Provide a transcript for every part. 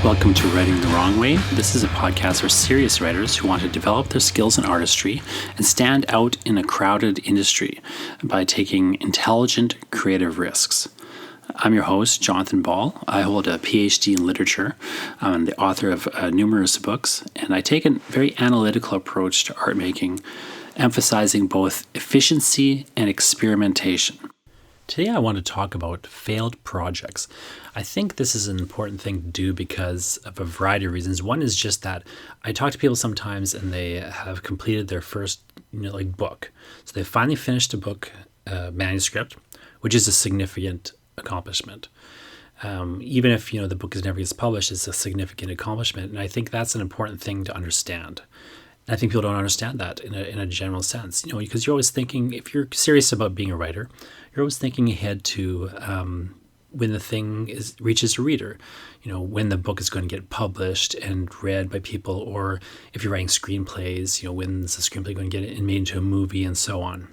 Welcome to Writing the Wrong Way. This is a podcast for serious writers who want to develop their skills in artistry and stand out in a crowded industry by taking intelligent, creative risks. I'm your host, Jonathan Ball. I hold a PhD in literature. I'm the author of numerous books, and I take a very analytical approach to art making, emphasizing both efficiency and experimentation. Today I want to talk about failed projects. I think this is an important thing to do because of a variety of reasons. One is just that I talk to people sometimes and they have completed their first book. So they finally finished a book manuscript, which is a significant accomplishment. Even if the book never gets published, it's a significant accomplishment. And I think that's an important thing to understand. I think people don't understand that in a general sense, because you're always thinking, if you're serious about being a writer, you're always thinking ahead to when the thing reaches a reader, when the book is going to get published and read by people, or if you're writing screenplays, when's the screenplay going to get made into a movie and so on.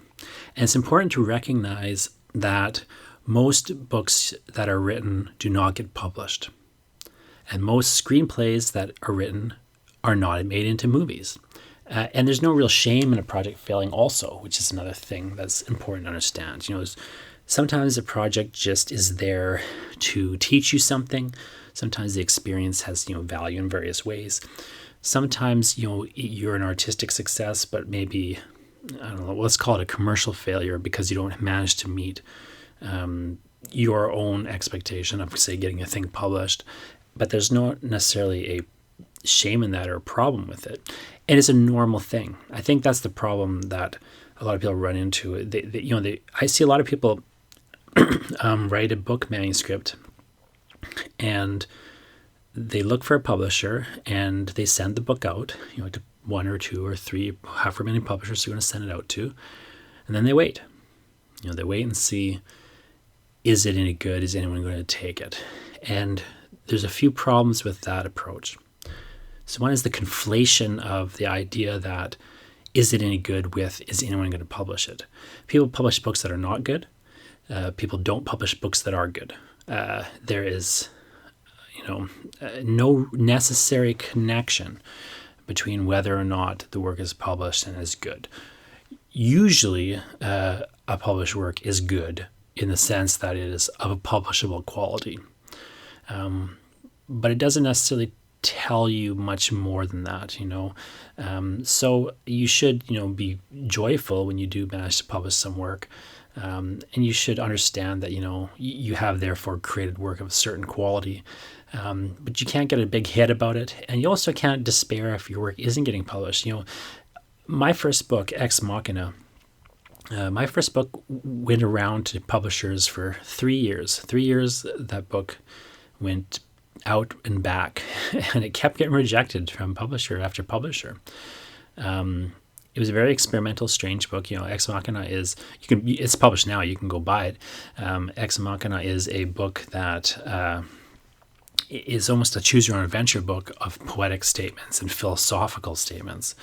And it's important to recognize that most books that are written do not get published. And most screenplays that are written are not made into movies. And there's no real shame in a project failing also, which is another thing that's important to understand. Sometimes a project just is there to teach you something. Sometimes the experience has, value in various ways. Sometimes, you're an artistic success, but maybe, I don't know, let's call it a commercial failure because you don't manage to meet your own expectation of, say, getting a thing published. But there's not necessarily a shame in that or a problem with it. And it's a normal thing. I think that's the problem that a lot of people run into. I see a lot of people write a book manuscript and they look for a publisher and they send the book out, to one or two or three, however many publishers they're going to send it out to. And then they wait. They wait and see, is it any good? Is anyone going to take it? And there's a few problems with that approach. So one is the conflation of the idea that, is it any good with, is anyone going to publish it? People publish books that are not good. People don't publish books that are good. There is, no necessary connection between whether or not the work is published and is good. Usually, a published work is good in the sense that it is of a publishable quality. But it doesn't necessarily tell you much more than that, So you should, be joyful when you do manage to publish some work. And you should understand that, you have therefore created work of a certain quality. But you can't get a big hit about it. And you also can't despair if your work isn't getting published. My first book, Ex Machina, went around to publishers for 3 years. 3 years that book went out and back, and it kept getting rejected from publisher after publisher. It was a very experimental, strange book. Ex Machina it's published now. You can go buy it. Ex Machina is a book that is almost a choose-your-own-adventure book of poetic statements and philosophical statements,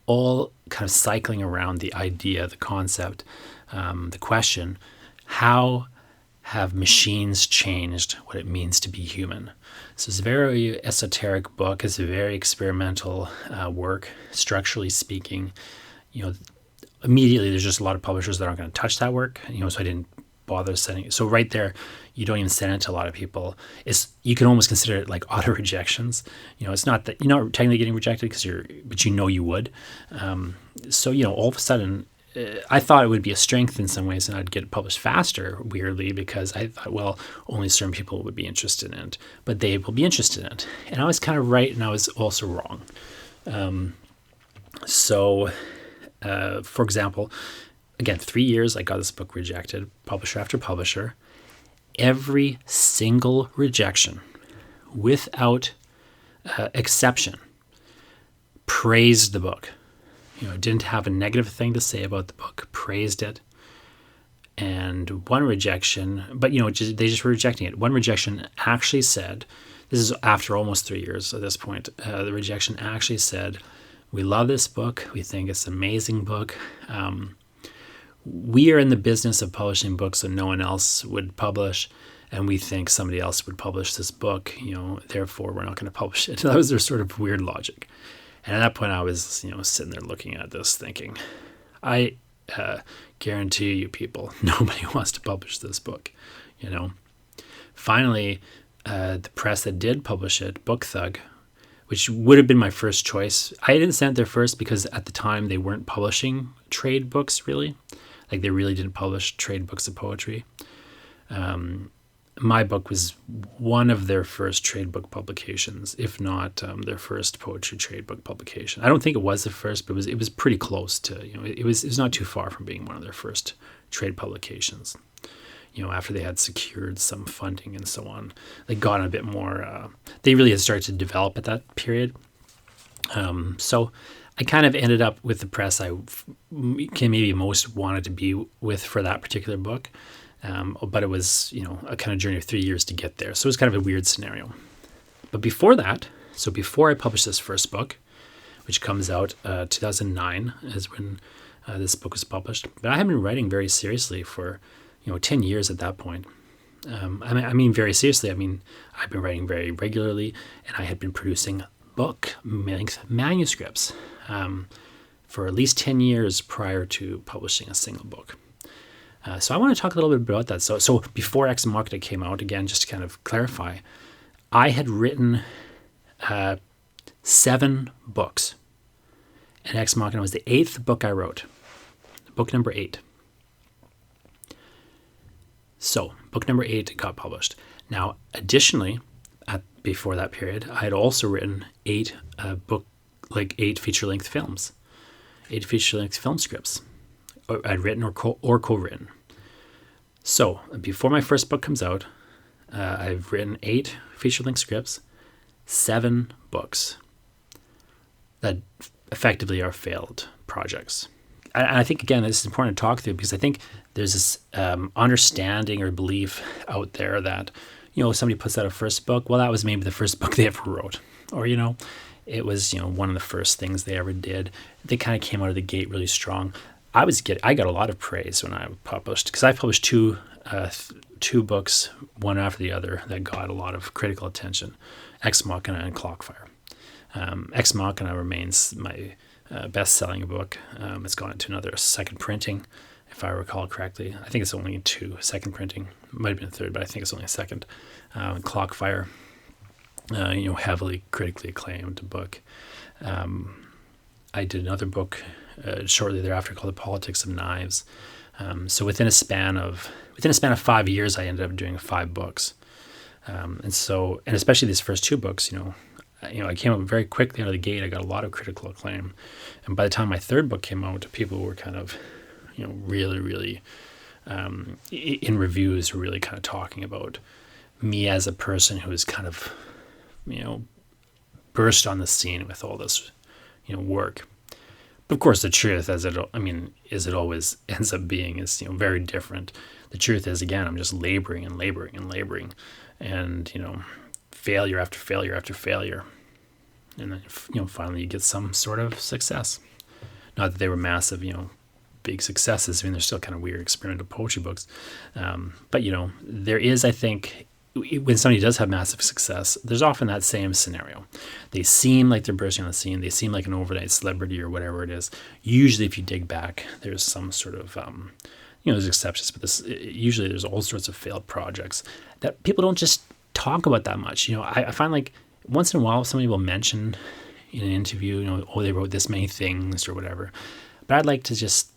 all kind of cycling around the idea, the concept, the question, how have machines changed what it means to be human? So it's a very esoteric book. It's a very experimental work, structurally speaking. Immediately there's just a lot of publishers that aren't going to touch that work. So I didn't bother sending it. So right there, you don't even send it to a lot of people. You can almost consider it like auto rejections. It's not that you're not technically getting rejected but you would. So all of a sudden, I thought it would be a strength in some ways and I'd get it published faster, weirdly, because I thought, well, only certain people would be interested in it, but they will be interested in it. And I was kind of right and I was also wrong. For example, again, 3 years I got this book rejected, publisher after publisher. Every single rejection, without exception, praised the book. Didn't have a negative thing to say about the book, praised it. And one rejection, but they just were rejecting it. One rejection actually said, this is after almost 3 years at this point, the rejection actually said, we love this book. We think it's an amazing book. we are in the business of publishing books that no one else would publish, and we think somebody else would publish this book, therefore we're not going to publish it. That was their sort of weird logic. And at that point I was, sitting there looking at this thinking, I guarantee you people, nobody wants to publish this book, Finally, the press that did publish it, Book Thug, which would have been my first choice. I didn't send it there first because at the time they weren't publishing trade books really. Like they really didn't publish trade books of poetry. My book was one of their first trade book publications, if not their first poetry trade book publication. I don't think it was the first, but it was pretty close to, it was not too far from being one of their first trade publications. After they had secured some funding and so on, they got a bit more, they really had started to develop at that period. So I kind of ended up with the press I maybe most wanted to be with for that particular book. But it was, a kind of journey of 3 years to get there. So it was kind of a weird scenario. But before that, so before I published this first book, which comes out 2009 is when this book was published. But I had been writing very seriously for 10 years at that point. I mean, very seriously. I mean, I've been writing very regularly, and I had been producing book-length manuscripts for at least 10 years prior to publishing a single book. So I want to talk a little bit about that. So before Ex Machina came out, again, just to kind of clarify, I had written 7 books, and Ex Machina was the 8th book I wrote, book number 8. So, book number 8 got published. Now, additionally, before that period, I had also written 8 feature-length films, 8 feature-length film scripts. I'd written or co-written. So, before my first book comes out, I've written 8 feature-length scripts, 7 books that effectively are failed projects. And I think, again, this is important to talk through because I think there's this understanding or belief out there that, somebody puts out a first book, well, that was maybe the first book they ever wrote. Or, it was, one of the first things they ever did. They kind of came out of the gate really strong. I got a lot of praise when I published, because I published two books, one after the other, that got a lot of critical attention, Ex Machina and Clockfire. Ex Machina remains my best-selling book. It's gone into another second printing, if I recall correctly. I think it's only 2 second printing. It might have been a third, but I think it's only a second. Clockfire, heavily critically acclaimed book. I did another book shortly thereafter called The Politics of Knives. So within a span of 5 years, I ended up doing 5 books. And especially these first 2 books, I came up very quickly out of the gate. I got a lot of critical acclaim. And by the time my 3rd book came out, people were kind of, really, really, in reviews, were really kind of talking about me as a person who is kind of, burst on the scene with all this, work. But of course, the truth, as it always ends up being, is, very different. The truth is, again, I'm just laboring and laboring and laboring. And, failure after failure after failure. And then, finally you get some sort of success. Not that they were massive, big successes. They're still kind of weird experimental poetry books. But, there is, I think, when somebody does have massive success, there's often that same scenario. They seem like they're bursting on the scene. They seem like an overnight celebrity or whatever it is. Usually, if you dig back, there's some sort of, there's exceptions, but usually there's all sorts of failed projects that people don't just talk about that much. I find like once in a while somebody will mention in an interview, they wrote this many things or whatever. But I'd like to just,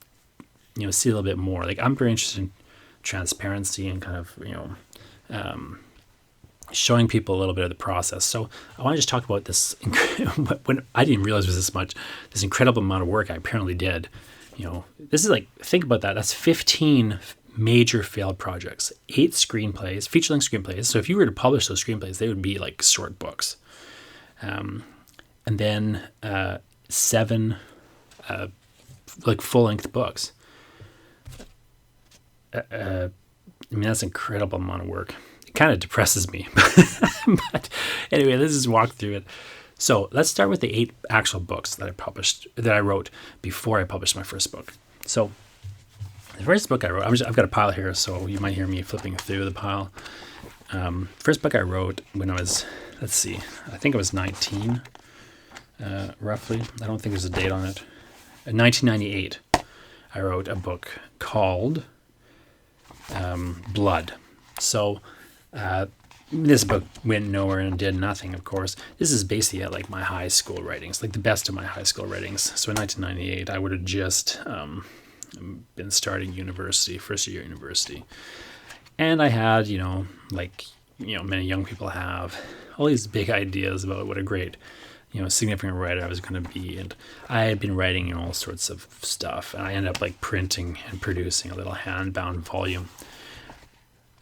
see a little bit more. Like I'm very interested in transparency and kind of, showing people a little bit of the process. So I want to just talk about this. When I didn't realize it was this incredible amount of work I apparently did. This is like, think about that. That's 15 major failed projects, 8 screenplays, feature-length screenplays. So if you were to publish those screenplays, they would be like short books. And then 7 like full-length books. That's an incredible amount of work. It kind of depresses me. But anyway, let's just walk through it. So let's start with the 8 actual books that I wrote before I published my first book. So The first book I wrote, I've got a pile here, so you might hear me flipping through the pile. First book I wrote when I was, I think I was 19, roughly. I don't think there's a date on it. In 1998, I wrote a book called Blood. So this book went nowhere and did nothing, of course. This is basically at like my high school writings, like the best of my high school writings. So in 1998, I would have just been starting university, first year university. And I had, many young people have, all these big ideas about what a great, significant writer I was going to be. And I had been writing all sorts of stuff. And I ended up like printing and producing a little hand-bound volume.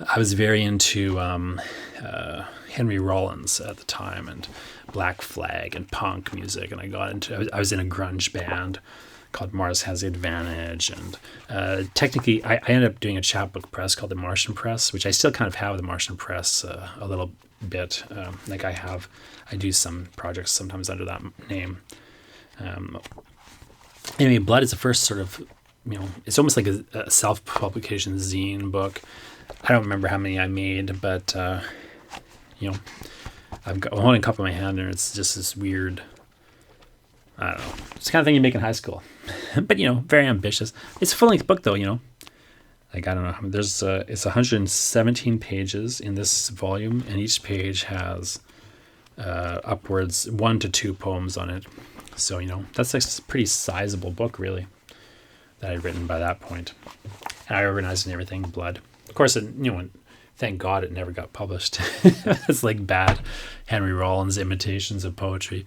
I was very into Henry Rollins at the time and Black Flag and punk music. And I was in a grunge band called Mars Has the Advantage, and technically I ended up doing a chapbook press called the Martian Press, which I still kind of have the Martian Press a little bit. I do some projects sometimes under that name. Anyway, Blood is the first sort of, it's almost like a self-publication zine book. I don't remember how many I made, but I'm holding a cup in my hand, and it's just this weird, I don't know. It's the kind of thing you make in high school. But, very ambitious. It's a full-length book, though, Like, I don't know. It's 117 pages in this volume, and each page has upwards 1 to 2 poems on it. So, that's a pretty sizable book, really, that I'd written by that point. And I organized and everything, Blood. Of course, thank God it never got published. It's like bad Henry Rollins imitations of poetry.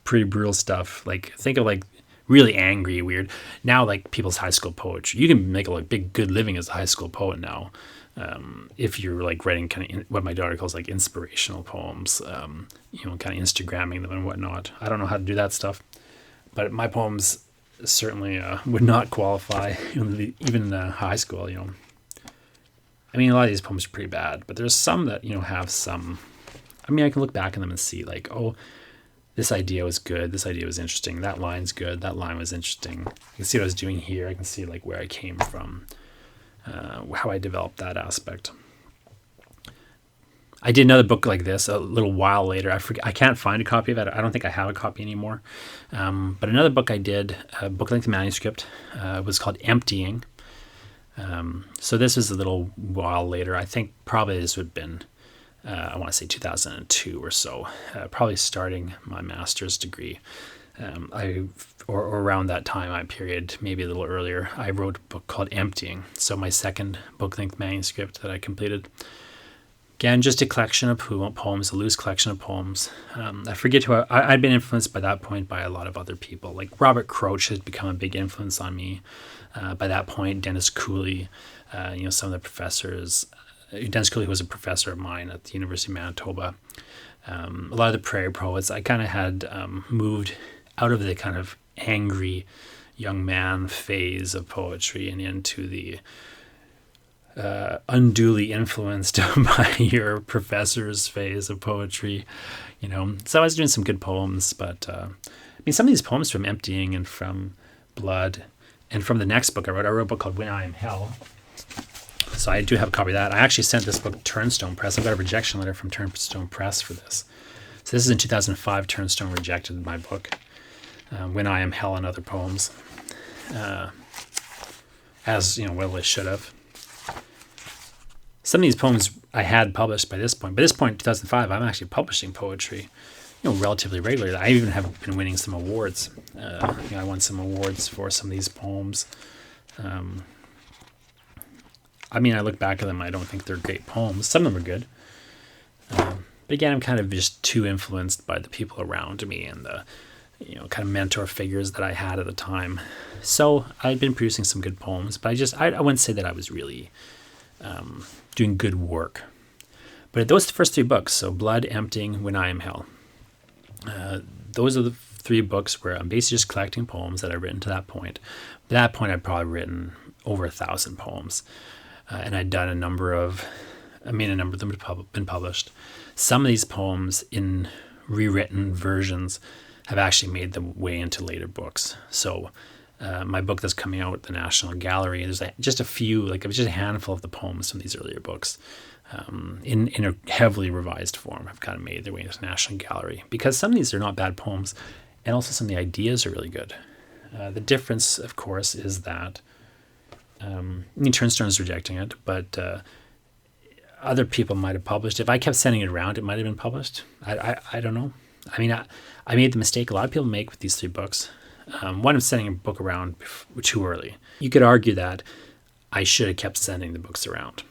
Pretty brutal stuff. Like, think of like really angry, weird. Now, like people's high school poetry, you can make a big good living as a high school poet now. If you're like writing kind of what my daughter calls like inspirational poems, kind of Instagramming them and whatnot. I don't know how to do that stuff, but my poems certainly would not qualify even in high school. I mean, a lot of these poems are pretty bad, but there's some that have some. I mean, I can look back on them and see like, oh, this idea was good. This idea was interesting. That line's good. That line was interesting. I can see what I was doing here. I can see like where I came from, how I developed that aspect. I did another book like this a little while later. I can't find a copy of it. I don't think I have a copy anymore. But another book I did, a book-length manuscript, was called Emptying. So this was a little while later. I think probably this would have been, I want to say 2002 or so, probably starting my master's degree. Or around that time period, maybe a little earlier, I wrote a book called Emptying. So my second book-length manuscript that I completed. Again, just a collection of poems, a loose collection of poems. I forget who I'd been influenced by that point by a lot of other people. Like Robert Crouch has become a big influence on me. By that point, Dennis Cooley, some of the professors. Dennis Cooley was a professor of mine at the University of Manitoba. A lot of the prairie poets, I kind of had moved out of the kind of angry young man phase of poetry and into the unduly influenced by your professor's phase of poetry, So I was doing some good poems, but some of these poems from Emptying and from Blood and from the next book I wrote a book called When I Am Hell. So I do have a copy of that. I actually sent this book to Turnstone Press. I got a rejection letter from Turnstone Press for this. So this is in 2005. Turnstone rejected my book, When I Am Hell and Other Poems, as well they should have. Some of these poems I had published by this point. By this point, 2005, I'm actually publishing poetry, relatively regularly. I even have been winning some awards. I won some awards for some of these poems. I look back at them, I don't think they're great poems. Some of them are good. But again, I'm kind of just too influenced by the people around me and the, kind of mentor figures that I had at the time. So I'd been producing some good poems, but I wouldn't say that I was really doing good work. But those are the first 3 books, so Blood, Emptying, When I Am Hell. Those are the 3 books where I'm basically just collecting poems that I've written to that point. By that point, I'd probably written over 1,000 poems. And I'd done a number of them have been published. Some of these poems in rewritten versions have actually made their way into later books. So my book that's coming out at the National Gallery. There's just a few, like just a handful of the poems from these earlier books in a heavily revised form have kind of made their way into the National Gallery, because some of these are not bad poems, and also some of the ideas are really good. The difference, of course, is that Turnstone is rejecting it, but other people might have published it. If I kept sending it around, it might have been published. I don't know. I mean, I made the mistake a lot of people make with these 3 books. One of sending a book around too early. You could argue that I should have kept sending the books around.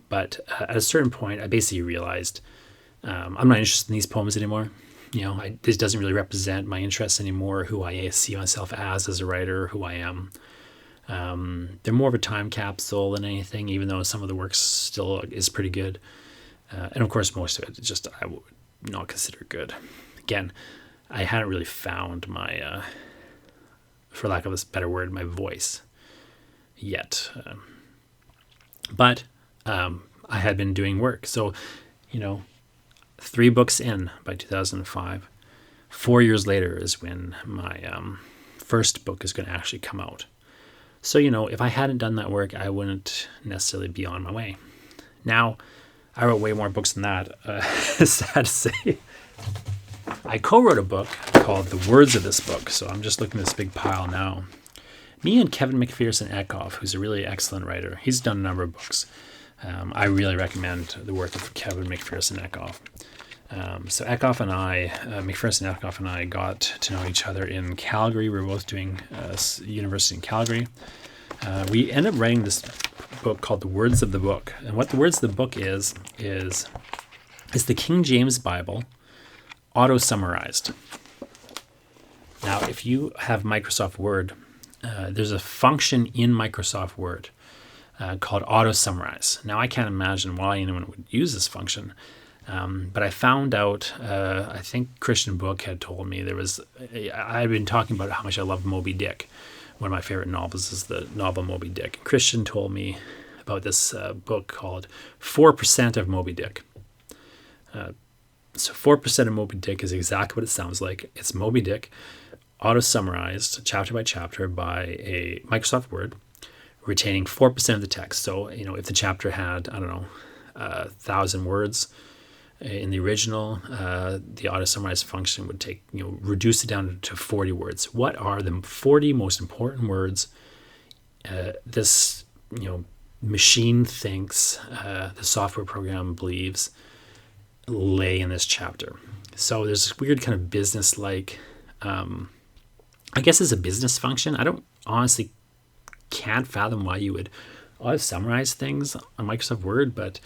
But at a certain point, I basically realized I'm not interested in these poems anymore. This doesn't really represent my interests anymore, who I see myself as a writer, who I am. They're more of a time capsule than anything, even though some of the work still is pretty good. And of course, most of it I would not consider good. Again, I hadn't really found my, for lack of a better word, my voice yet. But I had been doing work. So, 3 books in by 2005. 4 years later is when my first book is going to actually come out. So, if I hadn't done that work, I wouldn't necessarily be on my way. Now, I wrote way more books than that. Sad to say. I co-wrote a book called The Words of This Book. So I'm just looking at this big pile now. Me and Kevin McPherson Eckhoff, who's a really excellent writer. He's done a number of books. I really recommend the work of Kevin McPherson Eckhoff. So McPherson Eckhoff and I got to know each other in Calgary. We were both doing university in Calgary. We ended up writing this book called The Words of the Book. And what The Words of the Book is the King James Bible auto-summarized. Now, if you have Microsoft Word, there's a function in Microsoft Word called auto-summarize. Now, I can't imagine why anyone would use this function, but I found out, I think Christian Book had told me I'd been talking about how much I love Moby Dick. One of my favorite novels is the novel Moby Dick. Christian told me about this book called 4% of Moby Dick. So 4% of Moby Dick is exactly what it sounds like. It's Moby Dick, auto-summarized chapter by chapter by a Microsoft Word, retaining 4% of the text. So, if the chapter had, 1,000 words in the original, the auto-summarize function would reduce it down to 40 words. What are the 40 most important words this, machine thinks, the software program believes, lay in this chapter? So there's this weird kind of business-like, I guess it's a business function. I don't honestly can't fathom why you would summarize things on Microsoft Word, but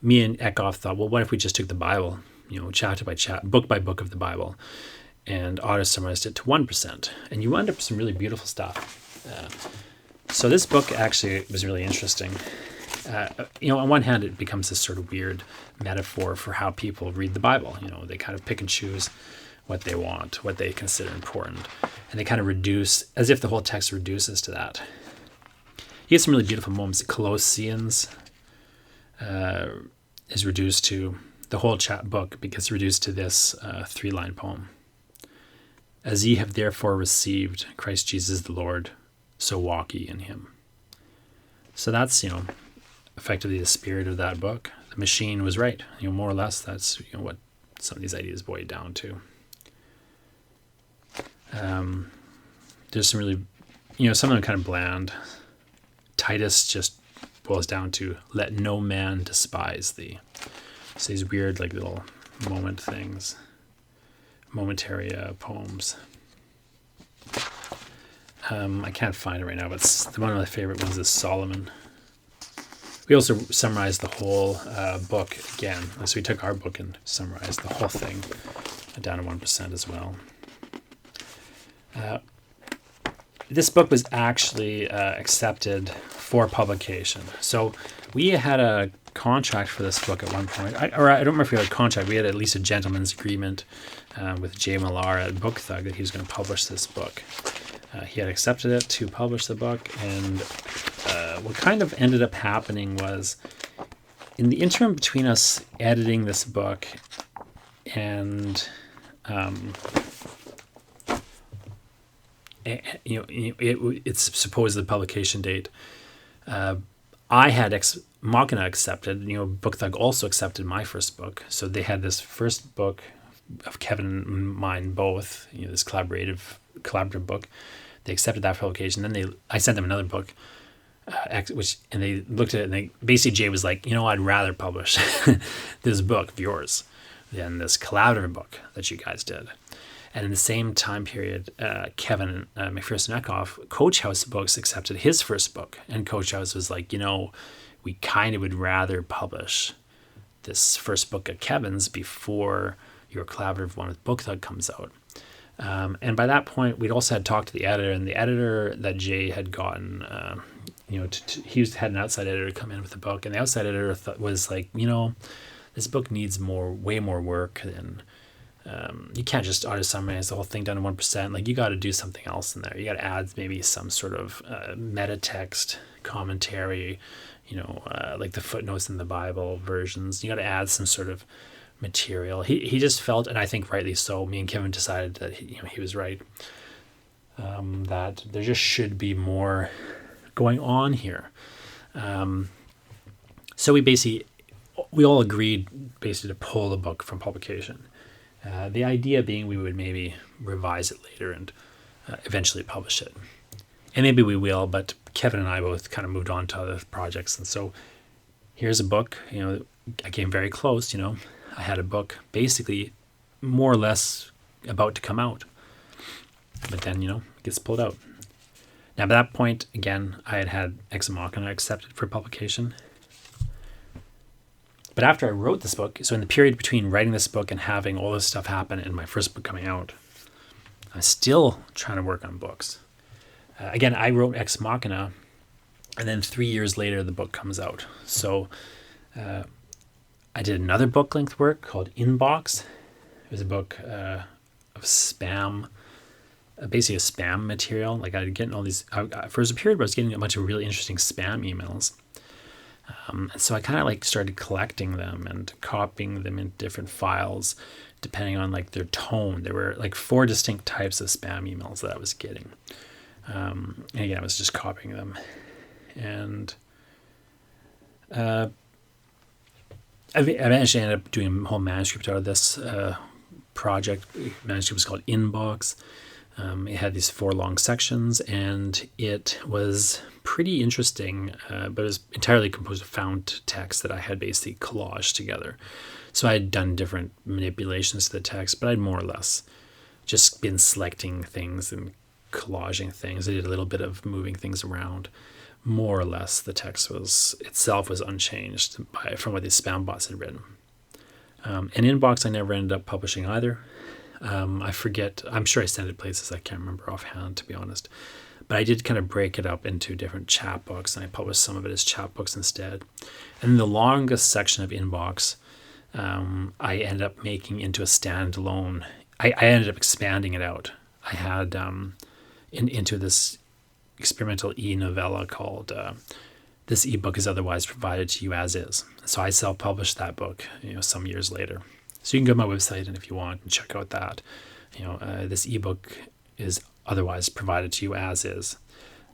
me and Eckhoff thought, well, what if we just took the Bible, chapter by chapter, book by book of the Bible, and auto-summarized it to 1%, and you end up with some really beautiful stuff. So this book actually was really interesting. On one hand, it becomes this sort of weird metaphor for how people read the Bible. They kind of pick and choose what they want, what they consider important, and they kind of reduce, as if the whole text reduces to that. You get some really beautiful moments. Colossians is reduced to, the whole book gets reduced to this 3-line poem. As ye have therefore received Christ Jesus the Lord, so walk ye in him. So that's, effectively the spirit of that book. The machine was right. More or less, that's what some of these ideas boil down to. There's some really, some of them kind of bland. Titus just boils down to, let no man despise thee. So these weird, little momentary poems. I can't find it right now, but one of my favorite ones is Solomon. We also summarized the whole book again. So we took our book and summarized the whole thing down to 1% as well. This book was actually accepted for publication. So we had a contract for this book at one point. I don't remember if we had a contract. We had at least a gentleman's agreement with Jay Millar at Book Thug that he was going to publish this book. He had accepted it to publish the book, and what kind of ended up happening was, in the interim between us editing this book and it's supposed the publication date. I had Machina accepted. Book Thug also accepted my first book. So they had this first book of Kevin and mine both. This collaborative book. They accepted that for publication. Then I sent them another book, and they looked at it, and basically Jay was like, I'd rather publish this book of yours than this collaborative book that you guys did. And in the same time period, Kevin McPherson Eckhoff, Coach House Books, accepted his first book. And Coach House was like, we kind of would rather publish this first book of Kevin's before your collaborative one with Book Thug comes out. And by that point, we'd also had talked to the editor, and the editor that Jay had gotten, he had an outside editor come in with the book, and the outside editor was like, this book needs way more work than... you can't just auto summarize the whole thing down to 1%. Like, you got to do something else in there. You got to add maybe some sort of meta text commentary, like the footnotes in the Bible versions. You got to add some sort of material. He just felt, and I think rightly so, me and Kevin decided that he was right, that there just should be more going on here. So we all agreed basically to pull the book from publication. The idea being we would maybe revise it later and eventually publish it. And maybe we will, but Kevin and I both kind of moved on to other projects. And so here's a book, I came very close, I had a book basically more or less about to come out. But then, it gets pulled out. Now, by that point, again, I had Ex Machina accepted for publication. But after I wrote this book, so in the period between writing this book and having all this stuff happen and my first book coming out, I was still trying to work on books. Again, I wrote Ex Machina, and then 3 years later, the book comes out. So I did another book-length work called Inbox. It was a book of spam, basically a spam material. Like, I'd get all these, for a period where I was getting a bunch of really interesting spam emails. And so I kind of started collecting them and copying them in different files, depending on their tone. There were 4 distinct types of spam emails that I was getting. And again, I was just copying them. And I eventually ended up doing a whole manuscript out of this project. The manuscript was called Inbox. It had these 4 long sections, and it was pretty interesting, but it was entirely composed of found text that I had basically collaged together. So I had done different manipulations to the text, but I'd more or less just been selecting things and collaging things. I did a little bit of moving things around. More or less, the text itself was unchanged from what these spam bots had written. And Inbox I never ended up publishing either. I forget. I'm sure I sent it places I can't remember offhand, to be honest. But I did kind of break it up into different chapbooks, and I published some of it as chapbooks instead. And the longest section of Inbox, I ended up making into a standalone. I ended up expanding it out. I had into this experimental e-novella called "This ebook is otherwise provided to you as is." So I self-published that book, some years later. So you can go to my website, and if you want, and check out that. This ebook is otherwise provided to you as is.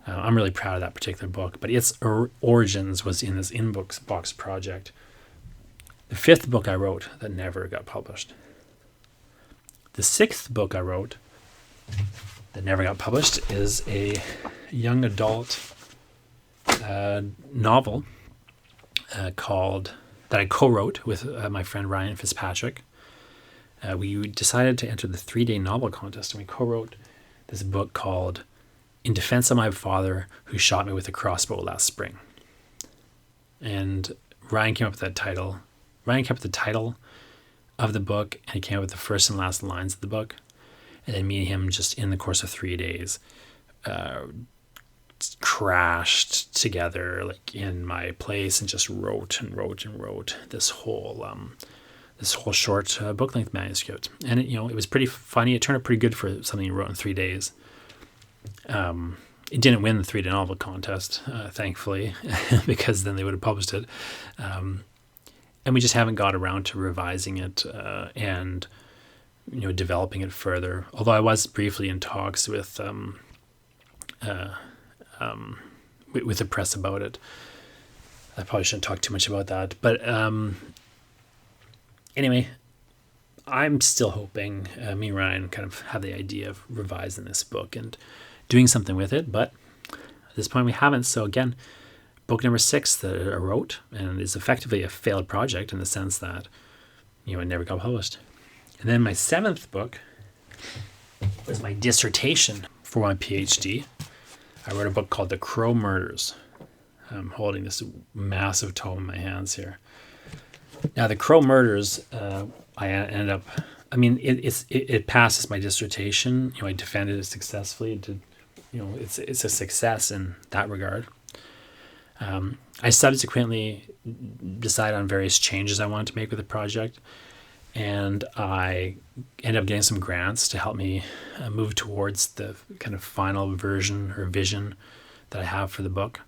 I'm really proud of that particular book, but its origins was in this Inbox project. The 5th book I wrote that never got published. The 6th book I wrote that never got published is a young adult novel that I co-wrote with my friend Ryan Fitzpatrick. We decided to enter the 3-day novel contest, and we co-wrote this book called In Defense of My Father Who Shot Me with a Crossbow Last Spring. And Ryan came up with that title. Ryan kept the title of the book, and he came up with the first and last lines of the book. And then me and him, just in the course of 3 days, crashed together in my place and just wrote this whole short book-length manuscript. And it was pretty funny. It turned out pretty good for something you wrote in 3 days. It didn't win the 3-day novel contest, thankfully, because then they would have published it. And we just haven't got around to revising it and developing it further. Although I was briefly in talks with with the press about it. I probably shouldn't talk too much about that. But anyway, I'm still hoping me and Ryan kind of have the idea of revising this book and doing something with it. But at this point we haven't. So again, book number 6 that I wrote, and is effectively a failed project in the sense that, it never got published. And then my 7th book was my dissertation for my PhD. I wrote a book called The Crow Murders. I'm holding this massive tome in my hands here. Now, The Crow Murders, it passes my dissertation. I defended it successfully. It did, it's a success in that regard. I subsequently decided on various changes I wanted to make with the project, and I ended up getting some grants to help me move towards the kind of final version or vision that I have for the book.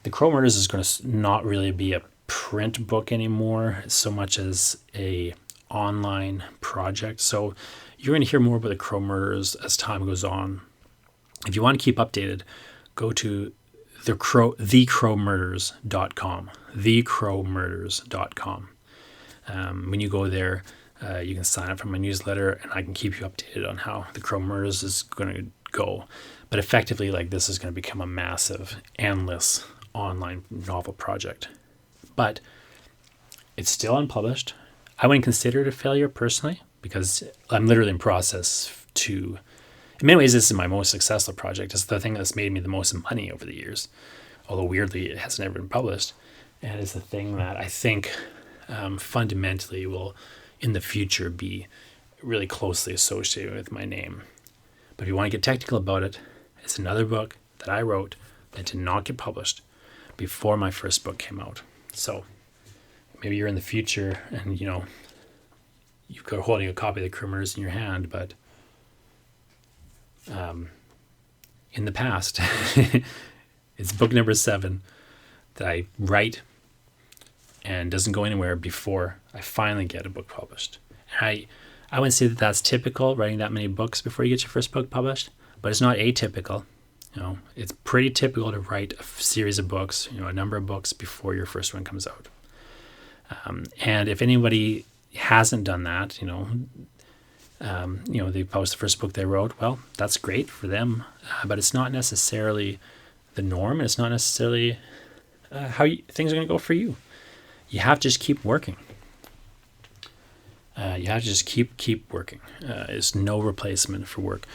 The Crow Murders is going to not really be a print book anymore so much as a online project. So you're going to hear more about the Crow Murders as time goes on. If you want to keep updated, go to thecrowmurders.com. thecrowmurders.com. When you go there, you can sign up for my newsletter, and I can keep you updated on how The Crow Murders is going to go. But effectively, this is going to become a massive, endless online novel project. But it's still unpublished. I wouldn't consider it a failure personally, because I'm literally in process to... In many ways, this is my most successful project. It's the thing that's made me the most money over the years. Although weirdly, it has never been published. And it's the thing that I think fundamentally will, in the future, be really closely associated with my name. But if you want to get technical about it, it's another book that I wrote that did not get published before my first book came out. So maybe you're in the future and, you've got holding a copy of The Crow Murders in your hand, but in the past, it's book number 7 that I write and doesn't go anywhere before I finally get a book published. And I wouldn't say that that's typical, writing that many books before you get your first book published, but it's not atypical. It's pretty typical to write a series of books, a number of books before your first one comes out. And if anybody hasn't done that, they published the first book they wrote, well, that's great for them, but it's not necessarily the norm. It's not necessarily how things are going to go for you. You have to just keep working. Keep working. There's no replacement for work.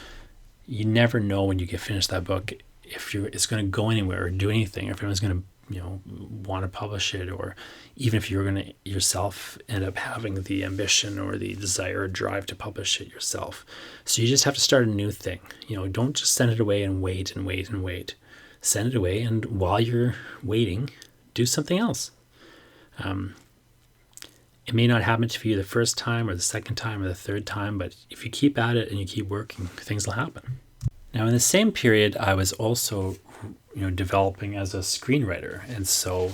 You never know when you get finished that book if it's going to go anywhere or do anything, or if anyone's going to want to publish it, or even if you're going to yourself end up having the ambition or the desire or drive to publish it yourself. So you just have to start a new thing. Don't just send it away and wait and wait and wait. Send it away, and while you're waiting, do something else. It may not happen to you the first time or the second time or the third time, but if you keep at it and you keep working, things will happen. Now, in the same period, I was also developing as a screenwriter. And so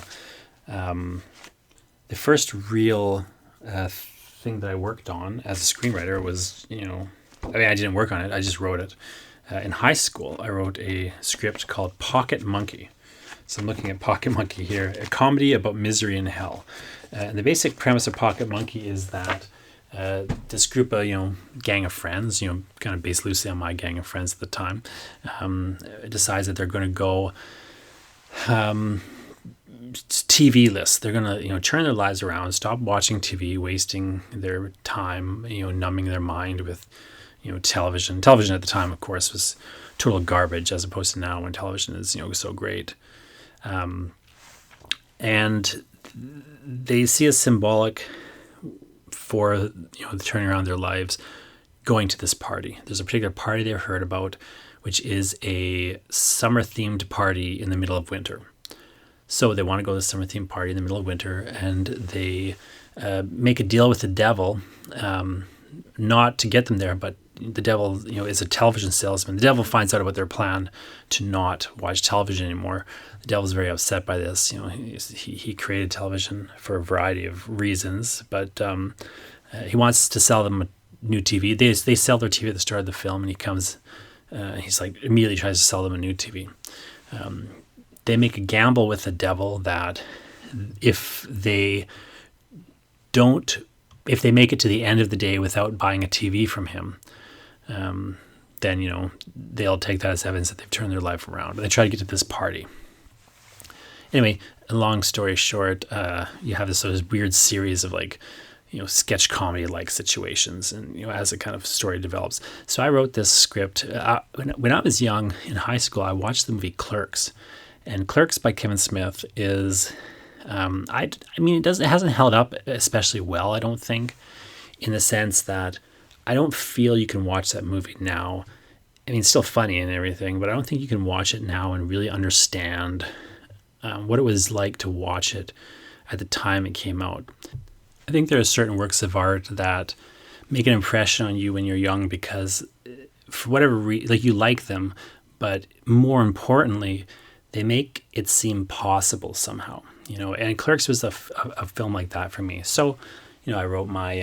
the first real thing that I worked on as a screenwriter was, I didn't work on it, I just wrote it. In high school, I wrote a script called Pocket Monkey. So I'm looking at Pocket Monkey here, a comedy about misery and hell. And the basic premise of Pocket Monkey is that this group of, gang of friends, kind of based loosely on my gang of friends at the time, decides that they're going to go TV-less. They're going to, turn their lives around, stop watching TV, wasting their time, numbing their mind with, television. Television at the time, of course, was total garbage as opposed to now when television is, so great. And they see as symbolic for turning around their lives going to this party. There's a particular party they've heard about, which is a summer-themed party in the middle of winter. So they want to go to the summer-themed party in the middle of winter, and they make a deal with the devil, not to get them there, but the devil, is a television salesman. The devil finds out about their plan to not watch television anymore. The devil's very upset by this. He created television for a variety of reasons, but he wants to sell them a new TV. They sell their TV at the start of the film, and he comes he's like immediately tries to sell them a new TV. They make a gamble with the devil that if they make it to the end of the day without buying a TV from him, then they'll take that as evidence that they've turned their life around. They try to get to this party. Anyway, long story short, you have this sort of weird series of sketch comedy like situations, and as a kind of story develops. So I wrote this script when I was young in high school. I watched the movie Clerks, and Clerks by Kevin Smith is it hasn't held up especially well, I don't think, in the sense that I don't feel you can watch that movie now. I mean, it's still funny and everything, but I don't think you can watch it now and really understand what it was like to watch it at the time it came out. I think there are certain works of art that make an impression on you when you're young because for whatever reason, you like them, but more importantly, they make it seem possible somehow, and Clerks was a film like that for me. So, I wrote my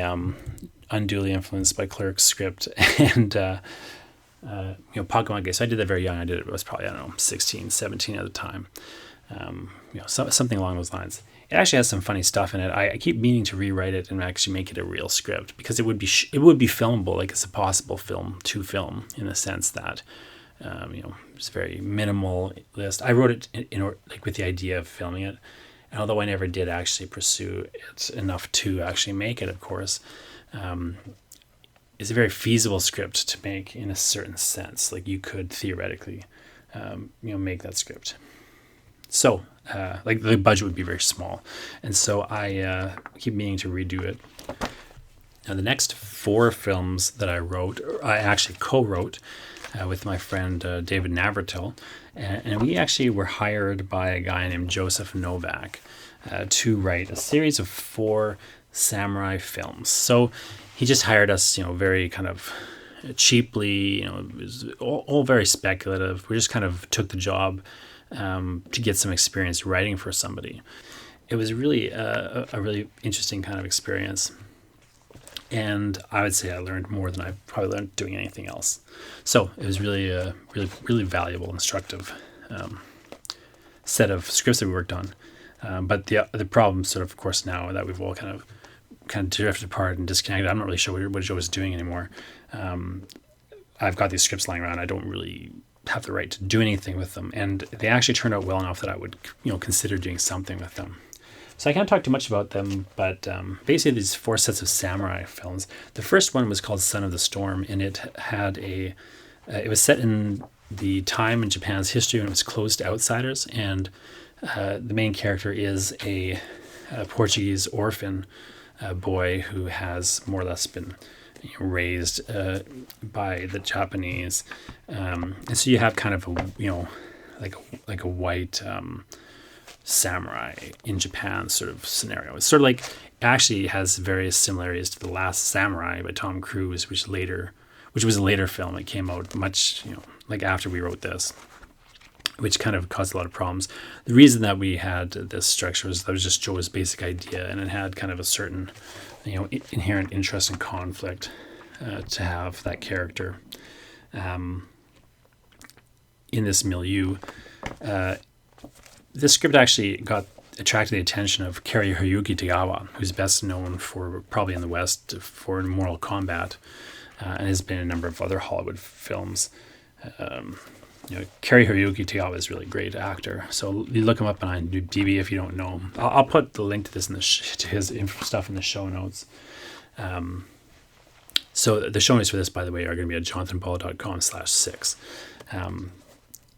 unduly influenced by Clerks script and, Pokemon game. So I did that very young. I was probably, 16, 17 at the time. Something along those lines. It actually has some funny stuff in it. I keep meaning to rewrite it and actually make it a real script because it would be filmable. Like it's a possible film to film in the sense that, it's very minimalist. I wrote it with the idea of filming it. And although I never did actually pursue it enough to actually make it, of course, it's a very feasible script to make in a certain sense. Like you could theoretically, make that script. So, the budget would be very small. And so I keep meaning to redo it. Now, the next 4 films that I wrote, I actually co-wrote with my friend David Navratil. And we actually were hired by a guy named Joseph Novak to write a series of 4 samurai films. So he just hired us, very kind of cheaply, it was all very speculative. We just kind of took the job to get some experience writing for somebody. It was really a really interesting kind of experience. And I would say I learned more than I probably learned doing anything else. So it was really a really valuable, instructive set of scripts that we worked on. But the problem sort of course, now that we've all kind of drifted apart and disconnected, I'm not really sure what Joe is doing anymore. I've got these scripts lying around. I don't really have the right to do anything with them. And they actually turned out well enough that I would, consider doing something with them. So I can't talk too much about them, but basically these 4 sets of samurai films. The first one was called Son of the Storm, and it had it was set in the time in Japan's history when it was closed to outsiders, and the main character is a Portuguese orphan boy who has more or less been raised by the Japanese, and so you have kind of a like a white samurai in Japan sort of scenario. It's sort of like actually has various similarities to The Last Samurai by Tom Cruise, which was a later film. It came out much after we wrote this, which kind of caused a lot of problems. The reason that we had this structure was that was just Joe's basic idea, and it had kind of a certain inherent interest and conflict to have that character in this milieu. This script actually attracted the attention of Cary Hiroyuki Tagawa, who's best known for, probably in the West, for Mortal Kombat, and has been in a number of other Hollywood films. Cary Hiroyuki Tagawa is a really great actor, so you look him up on IMDb if you don't know him. I'll put the link to this to his stuff in the show notes. So the show notes for this, by the way, are going to be at jonathanball.com/6.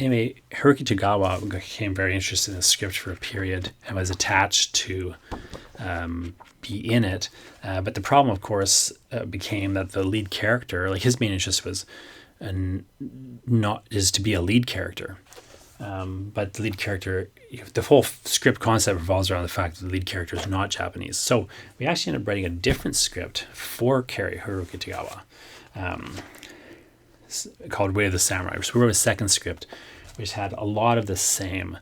Anyway, Hiroki Tagawa became very interested in the script for a period and was attached to be in it. But the problem, of course, became that the lead character, his main interest was to be a lead character. But the lead character, the whole script concept revolves around the fact that the lead character is not Japanese. So we actually ended up writing a different script for Cary Hiroki Tagawa. Called Way of the Samurai. So we wrote a second script which had a lot of the same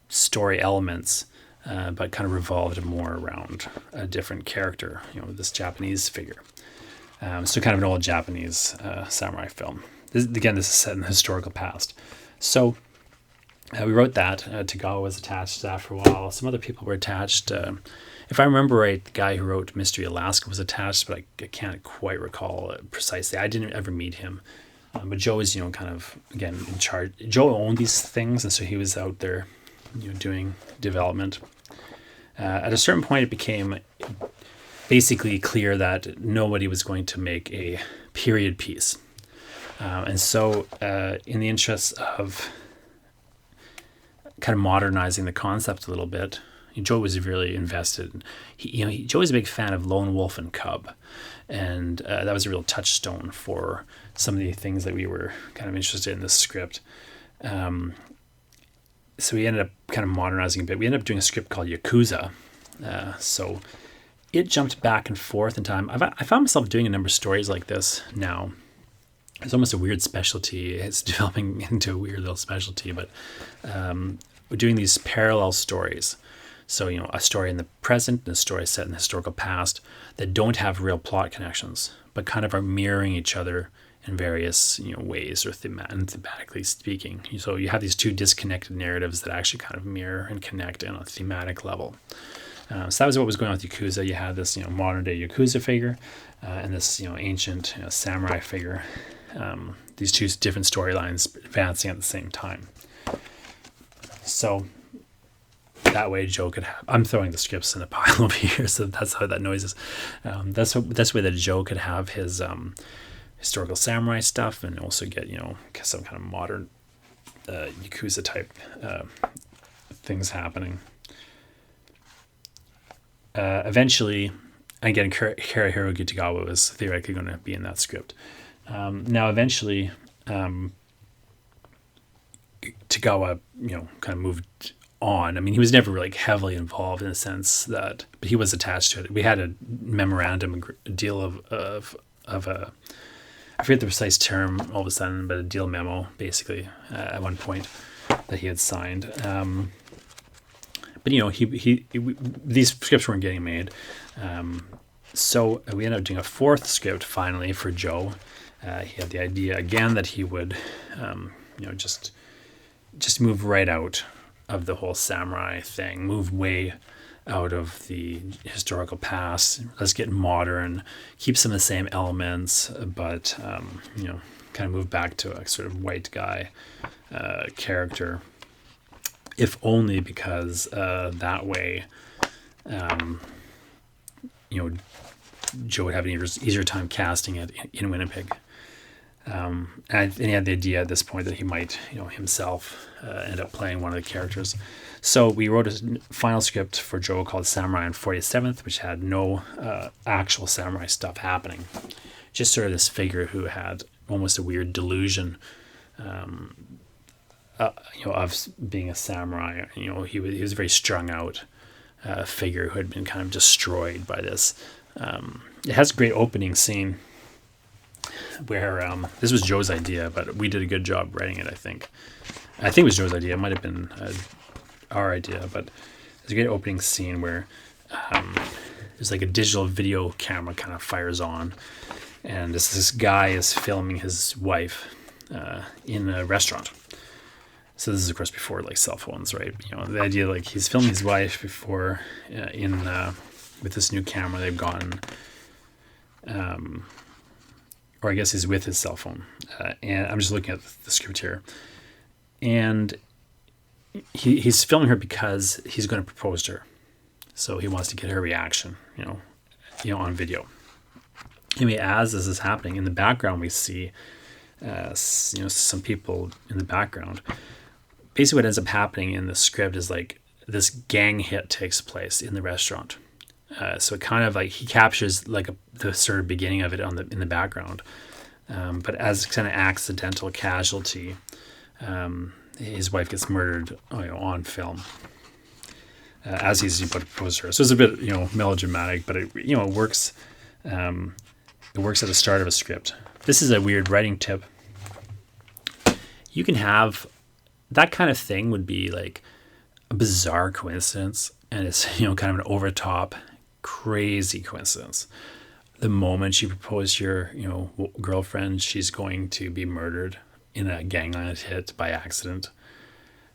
story elements, but kind of revolved more around a different character, this Japanese figure. So kind of an old Japanese samurai film. this is set in the historical past. So we wrote that. Tagawa was attached after a while. Some other people were attached. If I remember right, the guy who wrote Mystery Alaska was attached, but I can't quite recall it precisely. I didn't ever meet him. But Joe is, kind of, again, in charge. Joe owned these things, and so he was out there, doing development. At a certain point, it became basically clear that nobody was going to make a period piece. And so in the interest of kind of modernizing the concept a little bit, Joe was really invested. Joe was a big fan of Lone Wolf and Cub, and that was a real touchstone for some of the things that we were kind of interested in this script. So we ended up kind of modernizing a bit. We ended up doing a script called Yakuza. So it jumped back and forth in time. I found myself doing a number of stories like this now. It's almost a weird specialty. It's developing into a weird little specialty, but we're doing these parallel stories. So, a story in the present and a story set in the historical past that don't have real plot connections, but kind of are mirroring each other in various ways or thematically speaking. So you have these two disconnected narratives that actually kind of mirror and connect on a thematic level. So that was what was going on with Yakuza. You had this modern day Yakuza figure and this ancient samurai figure. These two different storylines advancing at the same time. So that way Joe could have, I'm throwing the scripts in a pile over here, so that's how that noise is. That's the way that Joe could have his historical samurai stuff and also get some kind of modern Yakuza type things happening. Eventually, again, Karahiro Gutagawa was theoretically going to be in that script. Now eventually Tagawa kind of moved on. I mean, he was never really heavily involved in the sense that, but he was attached to it. We had a memorandum, a deal of a, I forget the precise term all of a sudden, but a deal memo basically at one point that he had signed. But these scripts weren't getting made. So we ended up doing a fourth script finally for Joe. He had the idea again that he would, just move right out of the whole samurai thing, move way out of the historical past. Let's get modern, keep some of the same elements, but kind of move back to a sort of white guy character, if only because that way, Joe would have an easier time casting it in Winnipeg. And he had the idea at this point that he might, himself end up playing one of the characters. So we wrote a final script for Joe called Samurai on 47th, which had no actual samurai stuff happening. Just sort of this figure who had almost a weird delusion, of being a samurai. He was a very strung out figure who had been kind of destroyed by this. It has a great opening scene where this was Joe's idea, but we did a good job writing it, I think. It was Joe's idea. It might have been our idea, but there's a great opening scene where there's like a digital video camera kind of fires on, and this guy is filming his wife in a restaurant. So this is, of course, before like cell phones, right? The idea like he's filming his wife before with this new camera they've gotten. Or I guess he's with his cell phone. And I'm just looking at the script here. And he's filming her because he's going to propose to her. So he wants to get her reaction, on video. Anyway, as this is happening, in the background we see, some people in the background. Basically what ends up happening in the script is like this gang hit takes place in the restaurant. So it kind of like he captures like the sort of beginning of it in the background, but as kind of accidental casualty, his wife gets murdered on film as he's about to propose to her. So it's a bit melodramatic, but it works. It works at the start of a script. This is a weird writing tip. You can have that kind of thing would be like a bizarre coincidence, and it's kind of an over top crazy coincidence. the moment you propose to your, girlfriend, she's going to be murdered in a gangland hit by accident.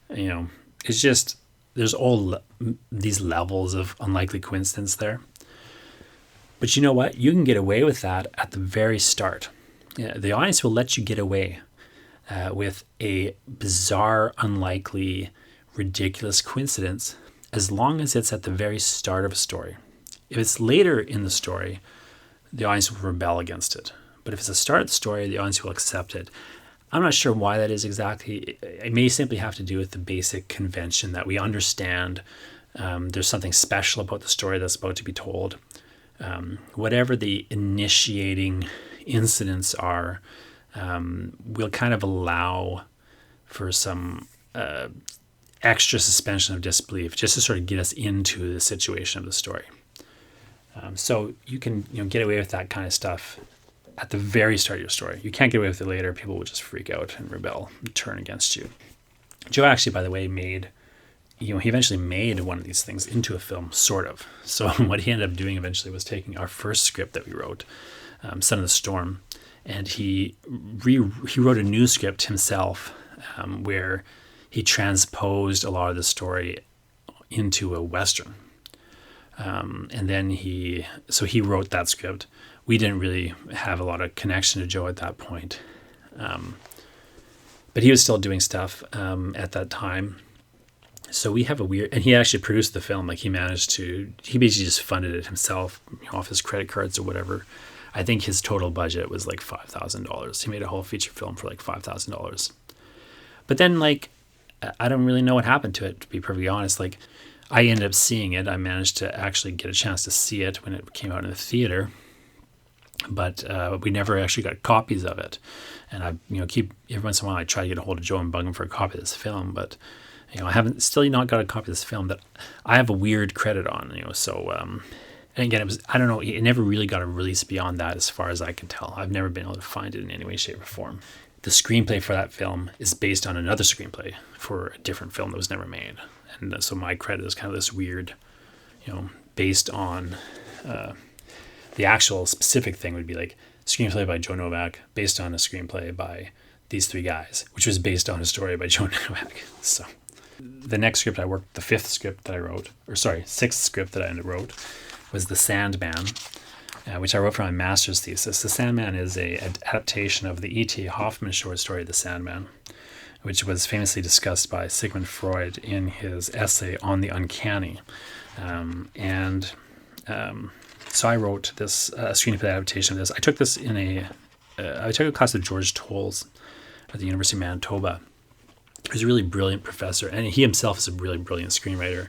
It's just, there's all these levels of unlikely coincidence there. But you know what? You can get away with that at the very start. Yeah, the audience will let you get away with a bizarre, unlikely, ridiculous coincidence as long as it's at the very start of a story. If it's later in the story, the audience will rebel against it. But if it's the start of the story, the audience will accept it. I'm not sure why that is exactly. It may simply have to do with the basic convention that we understand there's something special about the story that's about to be told. Whatever the initiating incidents are, we'll kind of allow for some extra suspension of disbelief just to sort of get us into the situation of the story. So you can get away with that kind of stuff at the very start of your story. You can't get away with it later. People will just freak out and rebel and turn against you. Joe actually, by the way, he eventually made one of these things into a film, sort of. So what he ended up doing eventually was taking our first script that we wrote, Son of the Storm, and he wrote a new script himself where he transposed a lot of the story into a Western. And then he wrote that script. We didn't really have a lot of connection to Joe at that point. But he was still doing stuff at that time. So we have and he actually produced the film. Like he basically just funded it himself, off his credit cards or whatever. I think his total budget was like $5,000. He made a whole feature film for like $5,000. But then I don't really know what happened to it, to be perfectly honest. I ended up seeing it. I managed to actually get a chance to see it when it came out in the theater, but we never actually got copies of it. And I, keep every once in a while I try to get a hold of Joe and bug him for a copy of this film, but I haven't still not got a copy of this film that I have a weird credit on. So and again, I don't know, it never really got a release beyond that, as far as I can tell. I've never been able to find it in any way, shape, or form. The screenplay for that film is based on another screenplay for a different film that was never made. And so my credit is kind of this weird, based on the actual specific thing would be like screenplay by Joe Novak, based on a screenplay by these three guys, which was based on a story by Joe Novak. So the next script I worked, the sixth script that I wrote was The Sandman, which I wrote for my master's thesis. The Sandman is an adaptation of the E.T. Hoffman short story, The Sandman, which was famously discussed by Sigmund Freud in his essay on the uncanny. So I wrote this screenplay adaptation of this. I took this I took a class with George Tolles at the University of Manitoba. He was a really brilliant professor, and he himself is a really brilliant screenwriter.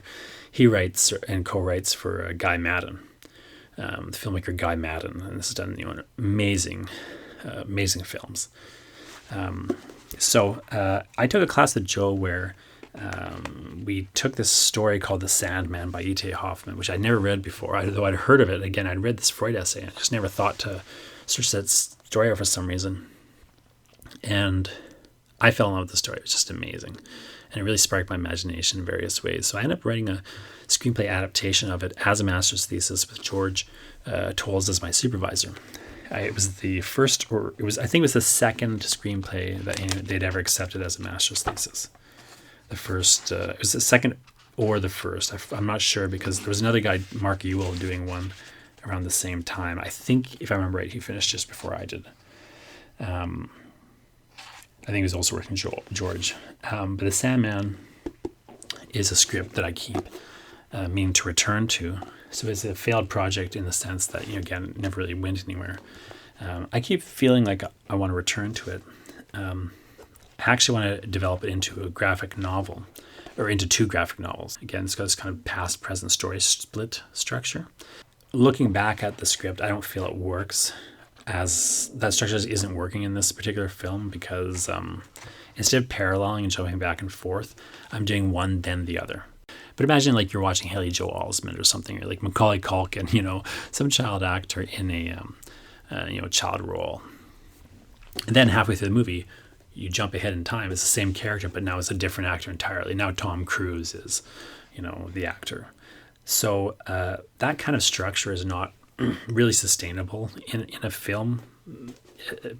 He writes and co-writes for Guy Maddin, the filmmaker Guy Maddin, and this has done amazing films. So I took a class with Joe where we took this story called The Sandman by E.T. Hoffman, which I'd never read before, though I'd heard of it. Again, I'd read this Freud essay, and I just never thought to search that story out for some reason. And I fell in love with the story. It was just amazing. And it really sparked my imagination in various ways. So I ended up writing a screenplay adaptation of it as a master's thesis with George Tolles as my supervisor. It was the first, I think it was the second screenplay that they'd ever accepted as a master's thesis. The first, it was the second or the first. I'm not sure, because there was another guy, Mark Ewell, doing one around the same time. I think, if I remember right, he finished just before I did. I think he was also working George. But The Sandman is a script that I keep meaning to return to. So it's a failed project in the sense that, again, never really went anywhere. I keep feeling like I want to return to it. I actually want to develop it into a graphic novel, or into two graphic novels. Again, it's got this kind of past-present story split structure. Looking back at the script, I don't feel it works, as that structure isn't working in this particular film, because instead of paralleling and jumping back and forth, I'm doing one then the other. But imagine you're watching Haley Joel Osment or something, or like Macaulay Culkin, some child actor in a child role. And then halfway through the movie, you jump ahead in time. It's the same character, but now it's a different actor entirely. Now Tom Cruise is, the actor. So that kind of structure is not really sustainable in a film,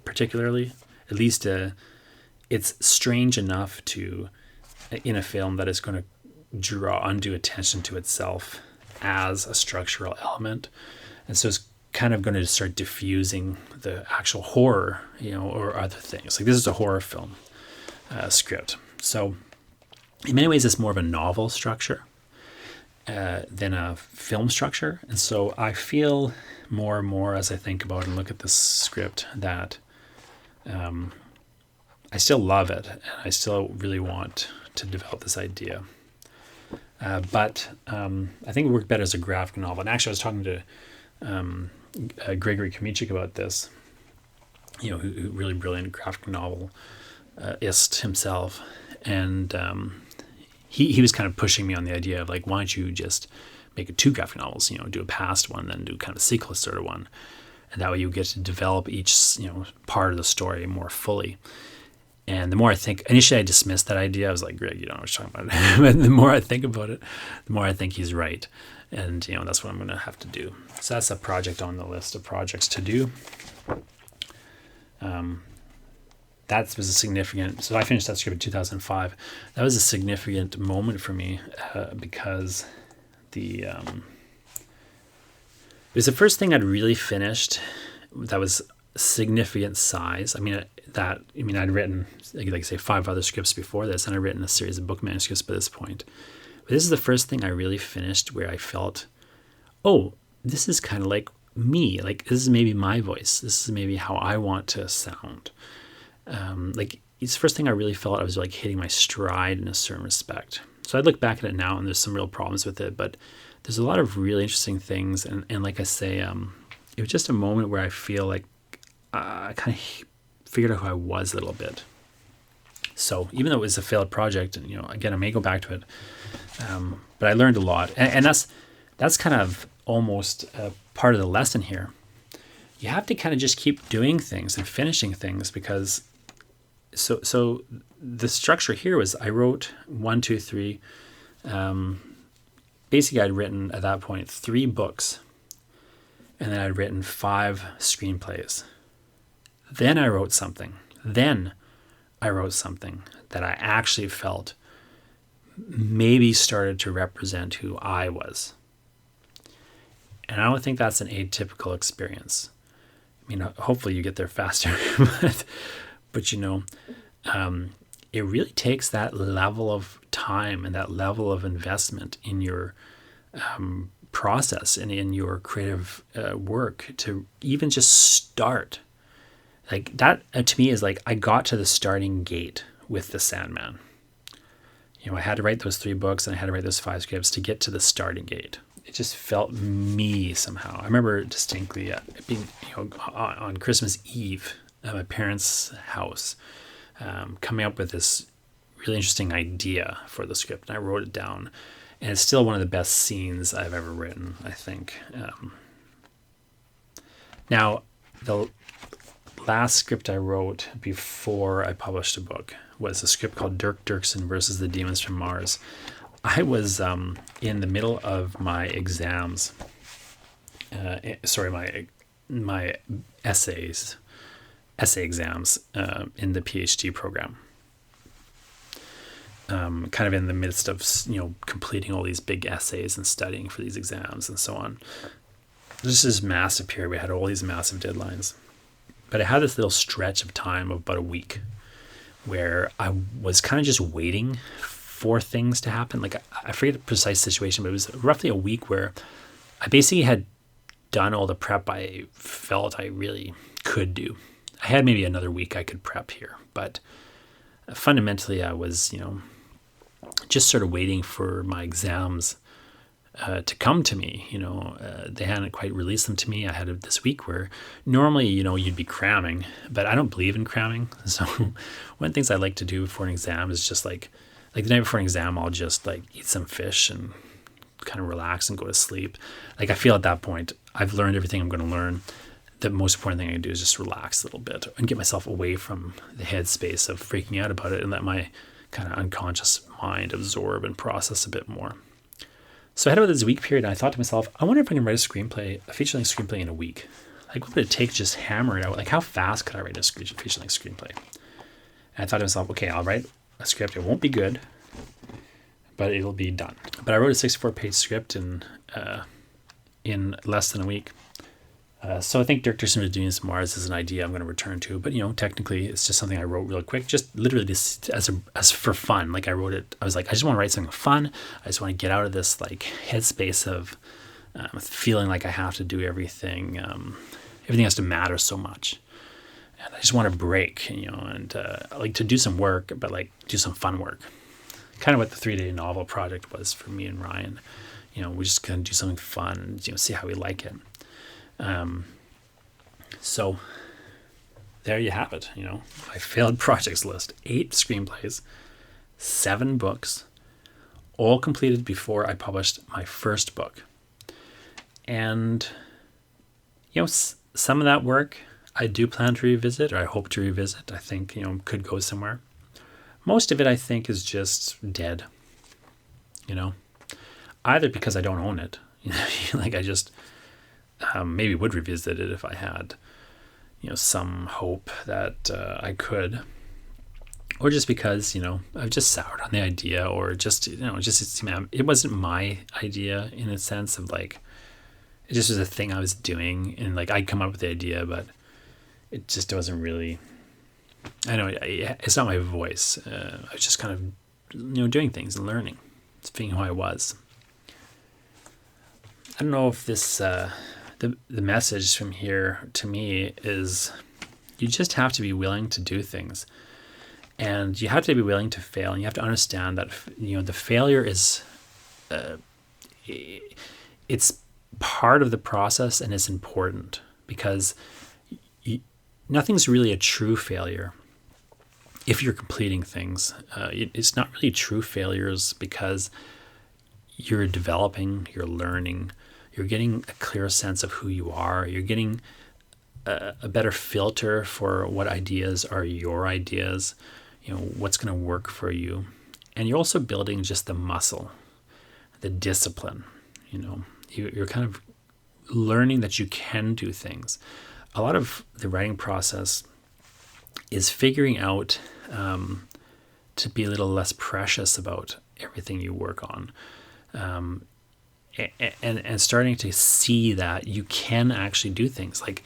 particularly. At least it's strange enough to in a film that is going to draw undue attention to itself as a structural element, and so it's kind of going to start diffusing the actual horror, or other things. Like, this is a horror film script, so in many ways it's more of a novel structure than a film structure. And so I feel more and more as I think about and look at this script that I still love it, and I still really want to develop this idea. But I think it worked better as a graphic novel. And actually, I was talking to Gregory Kamichik about this, who really brilliant graphic novelist himself. And he was kind of pushing me on the idea of, like, why don't you just make it 2 graphic novels, do a past one, then do kind of a sequel sort of one. And that way you get to develop each, part of the story more fully. And the more I think, initially I dismissed that idea. I was like, Greg, you don't know what you're talking about. But the more I think about it, the more I think he's right. And, that's what I'm going to have to do. So that's a project on the list of projects to do. That was a significant, so I finished that script in 2005. That was a significant moment for me because it was the first thing I'd really finished that was significant size. I'd written, like I say, 5 other scripts before this, and I'd written a series of book manuscripts by this point. But this is the first thing I really finished where I felt, oh, this is kind of like me. Like, this is maybe my voice. This is maybe how I want to sound. It's the first thing I really felt I was like hitting my stride in a certain respect. So I look back at it now, and there's some real problems with it, but there's a lot of really interesting things. And like I say, it was just a moment where I feel like I kind of figured out who I was a little bit. So even though it was a failed project, and again, I may go back to it, but I learned a lot, and that's kind of almost part of the lesson here. You have to kind of just keep doing things and finishing things, because so the structure here was I wrote 1, 2, 3. Basically, I'd written at that point 3 books, and then I'd written 5 screenplays. Then I wrote something. Then I wrote something that I actually felt maybe started to represent who I was. And I don't think that's an atypical experience. Hopefully you get there faster, but it really takes that level of time and that level of investment in your process and in your creative work to even just start. Like, that to me is like I got to the starting gate with The Sandman. I had to write those 3 books, and I had to write those 5 scripts to get to the starting gate. It just felt me somehow. I remember distinctly being, on Christmas Eve at my parents' house, coming up with this really interesting idea for the script, and I wrote it down. And it's still one of the best scenes I've ever written, I think. Now, the last script I wrote before I published a book was a script called Dirk Dirksen versus the Demons from Mars. I was in the middle of my exams. My essay exams in the PhD program. Kind of in the midst of completing all these big essays and studying for these exams and so on. This is massive period. We had all these massive deadlines, but I had this little stretch of time of about a week where I was kind of just waiting for things to happen. Like, I forget the precise situation, but it was roughly a week where I basically had done all the prep I felt I really could do. I had maybe another week I could prep here, but fundamentally I was, just sort of waiting for my exams to come to me. They hadn't quite released them to me. I had this week where normally, you'd be cramming, but I don't believe in cramming. So one of the things I like to do before an exam is just like the night before an exam, I'll just like eat some fish and kind of relax and go to sleep. Like, I feel at that point, I've learned everything I'm going to learn. The most important thing I can do is just relax a little bit and get myself away from the headspace of freaking out about it and let my kind of unconscious mind absorb and process a bit more. So I had about this week period, and I thought to myself, I wonder if I can write a feature-length screenplay in a week. Like, what would it take to just hammer it out? Like, how fast could I write a feature-length screenplay? And I thought to myself, okay, I'll write a script. It won't be good, but it'll be done. But I wrote a 64-page script in less than a week. So I think Dirk Dickerson doing this Mars is an idea I'm going to return to. But, technically it's just something I wrote real quick, just literally just as for fun. Like, I wrote it, I was like, I just want to write something fun. I just want to get out of this like headspace of feeling like I have to do everything. Everything has to matter so much. And I just want to break, and like to do some work, but like do some fun work. Kind of what the 3-day novel project was for me and Ryan. We're just going to do something fun and, see how we like it. So there you have it. My failed projects list: 8 screenplays, 7 books, all completed before I published my first book. And, some of that work I do plan to revisit, or I hope to revisit. I think, could go somewhere. Most of it, I think, is just dead, either because I don't own it. Like, I just maybe would revisit it if I had, some hope that I could, or just because, I've just soured on the idea, or just, it wasn't my idea in a sense of like, it just was a thing I was doing, and like I'd come up with the idea, but it just wasn't really, I know it's not my voice. I was just kind of, doing things and learning, just being who I was. I don't know if this, the message from here to me is you just have to be willing to do things, and you have to be willing to fail, and you have to understand that, the failure is, it's part of the process, and it's important, because nothing's really a true failure if you're completing things. It's not really true failures because you're developing, you're learning, you're getting a clear sense of who you are, you're getting a better filter for what ideas are your ideas, what's going to work for you. And you're also building just the muscle, the discipline, you're kind of learning that you can do things. A lot of the writing process is figuring out to be a little less precious about everything you work on, and starting to see that you can actually do things. Like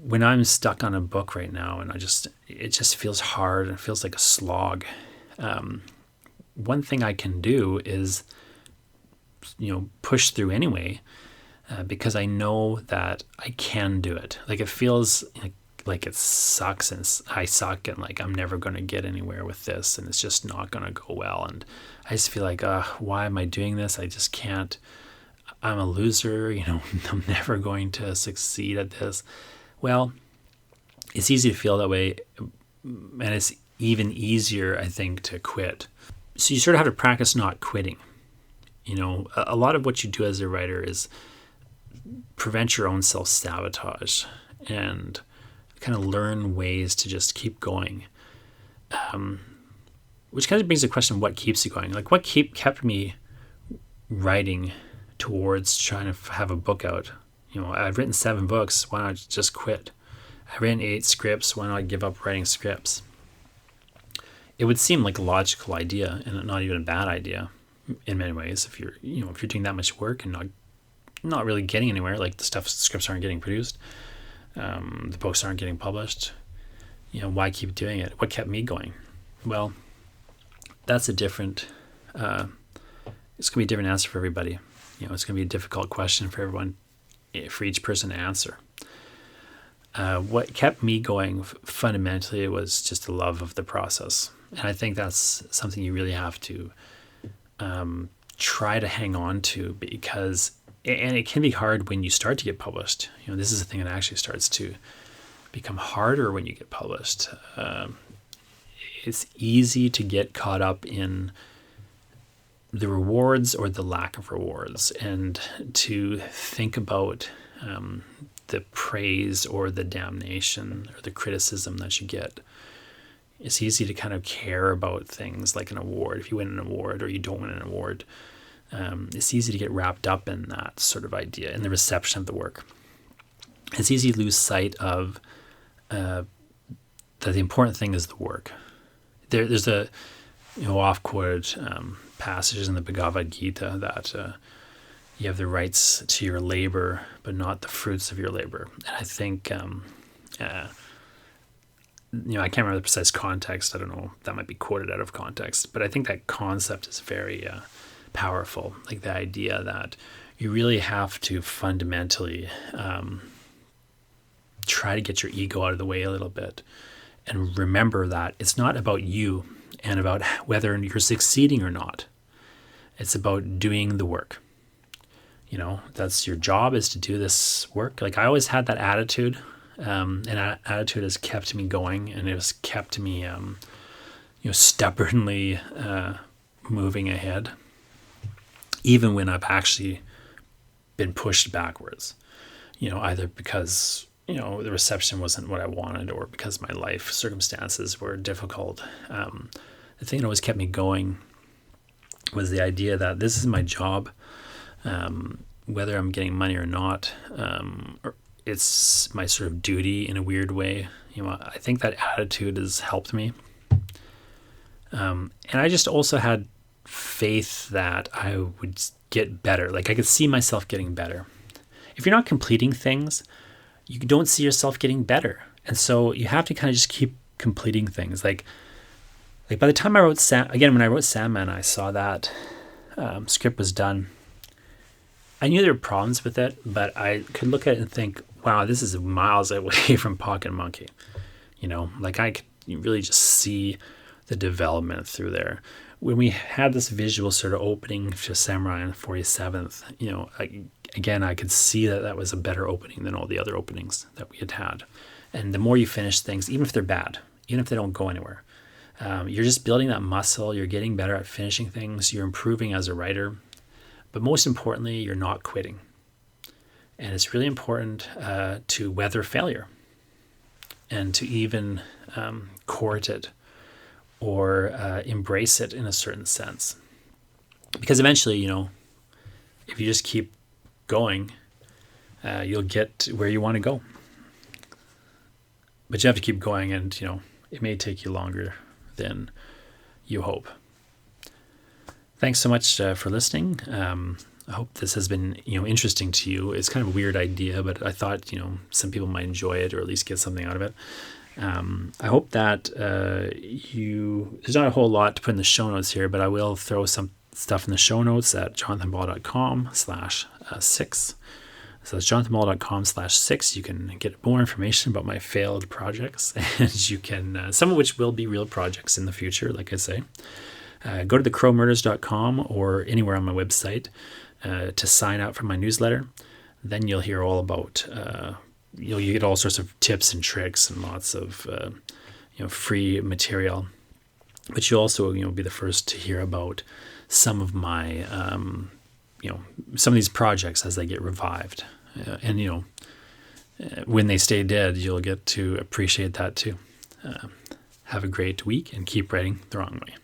when I'm stuck on a book right now, and it just feels hard and it feels like a slog. One thing I can do is, push through anyway, because I know that I can do it. Like it feels like it sucks, and I suck, and like I'm never going to get anywhere with this, and it's just not going to go well. And I just feel like, why am I doing this? I just can't. I'm a loser, I'm never going to succeed at this. Well, it's easy to feel that way, and it's even easier, I think, to quit. So you sort of have to practice not quitting. A lot of what you do as a writer is prevent your own self-sabotage and kind of learn ways to just keep going. Which kind of brings the question, what keeps you going? Like, what kept me writing towards trying to have a book out? I've written 7 books. Why not just quit? I've written 8 scripts. Why not give up writing scripts? It would seem like a logical idea, and not even a bad idea in many ways. If you're doing that much work and not really getting anywhere, like the scripts aren't getting produced, the books aren't getting published, why keep doing it? What kept me going? Well, that's a different, it's going to be a different answer for everybody. It's going to be a difficult question for everyone, for each person to answer. What kept me going fundamentally was just the love of the process. And I think that's something you really have to try to hang on to, because, and it can be hard when you start to get published. This is a thing that actually starts to become harder when you get published. It's easy to get caught up in the rewards or the lack of rewards, and to think about the praise or the damnation or the criticism that you get. It's easy to kind of care about things like an award. If you win an award or you don't win an award, it's easy to get wrapped up in that sort of idea, in the reception of the work. It's easy to lose sight of that the important thing is the work. There's a oft-quoted passage in the Bhagavad Gita that you have the rights to your labor, but not the fruits of your labor. And I think, I can't remember the precise context. I don't know, that might be quoted out of context, but I think that concept is very powerful. Like the idea that you really have to fundamentally try to get your ego out of the way a little bit, and remember that it's not about you and about whether you're succeeding or not. It's about doing the work. That's your job, is to do this work. Like I always had that attitude, and that attitude has kept me going, and it has kept me, stubbornly moving ahead, even when I've actually been pushed backwards. Either because the reception wasn't what I wanted, or because my life circumstances were difficult. The thing that always kept me going was the idea that this is my job, whether I'm getting money or not, or it's my sort of duty in a weird way. I think that attitude has helped me. And I just also had faith that I would get better. Like I could see myself getting better. If you're not completing things, you don't see yourself getting better. And so you have to kind of just keep completing things. Like by the time I wrote when I wrote Sandman, I saw that script was done. I knew there were problems with it, but I could look at it and think, wow, this is miles away from Pocket Monkey. Like I could really just see the development through there. When we had this visual sort of opening to Samurai on 47th, I could see that was a better opening than all the other openings that we had. And the more you finish things, even if they're bad, even if they don't go anywhere, you're just building that muscle. You're getting better at finishing things. You're improving as a writer. But most importantly, you're not quitting. And it's really important to weather failure and to even court it or embrace it in a certain sense. Because eventually, if you just keep going, you'll get where you want to go. But you have to keep going, and it may take you longer than you hope. Thanks so much for listening. I hope this has been interesting to you. It's kind of a weird idea, but I thought some people might enjoy it, or at least get something out of it. I hope that there's not a whole lot to put in the show notes here, but I will throw some stuff in the show notes at jonathanball.com/6. So it's jonathanball.com/6. You can get more information about my failed projects, and you can, some of which will be real projects in the future, like I say. Go to thecrowmurders.com or anywhere on my website to sign up for my newsletter. Then you'll hear all about, you get all sorts of tips and tricks and lots of, free material. But you'll also, be the first to hear about some of my, some of these projects as they get revived. And when they stay dead, you'll get to appreciate that too. Have a great week and keep writing the wrong way.